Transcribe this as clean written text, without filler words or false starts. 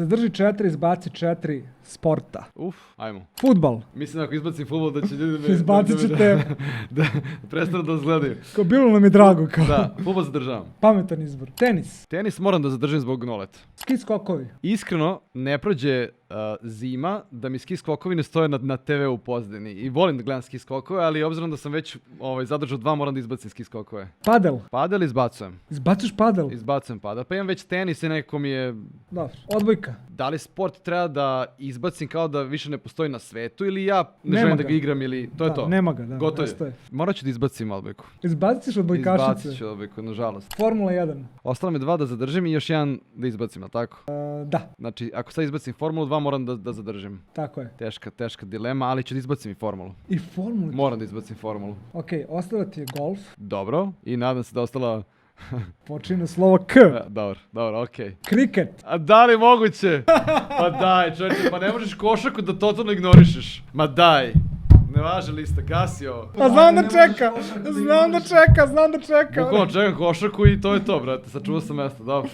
Zadrži 4, izbaci 4 sporta. Ajmo. Fudbal. Mislim ako izbacim fudbal da će ljudi Izbacit ću tebe. da prestanu da nas gledaju. Kao bilo nam je drago. Kao. Da, fudbal zadržavam. Pametan izbor. Tenis. Tenis moram da zadržim zbog noleta. Ski skokovi. Iskreno, ne prođe zima da mi ski skokovi ne stoje na TV-u u pozadini. I volim da gledam ski skokove, ali obzirom da sam već zadržao 2, moram da izbacim ski skokove. Padel. Padel izbacujem. Izbaciš padel. Izbacujem padel. Pa imam već tenis i nekako mi je... Dobro. Odbojka. Da li sport treba da izbacim kao da više ne postoji na svetu ili ja ne želim da ga igram ili... To je to. Nema ga, da. Gotovo je. Morat ću da izbacim odbojku. Izbaciš odbojkašice. Izbacit ću odbojku, nažalost. Formula 1. Ostalo mi 2 da zadržim i još 1 da izbacim, ali tako? Da. Znači, ako sad izbacim formulu, 2 moram da zadržim. Tako je. Teška dilema, ali ću da izbacim i formulu. I formulu? Moram da izbacim formulu. Okej, ostala ti je golf. Dobro, i nadam se da ostala... Počinje slovo K. Dobro, okej. Kriket. A da li moguće? Pa daj, čovječe, pa ne možeš košarku da totalno ignorišeš. Ma daj. Ne važe lista, gasi ovo. A znam da čeka. Bukvalno čekam košarku i to je to, brate. Sačuvao sam mjesto, dobro.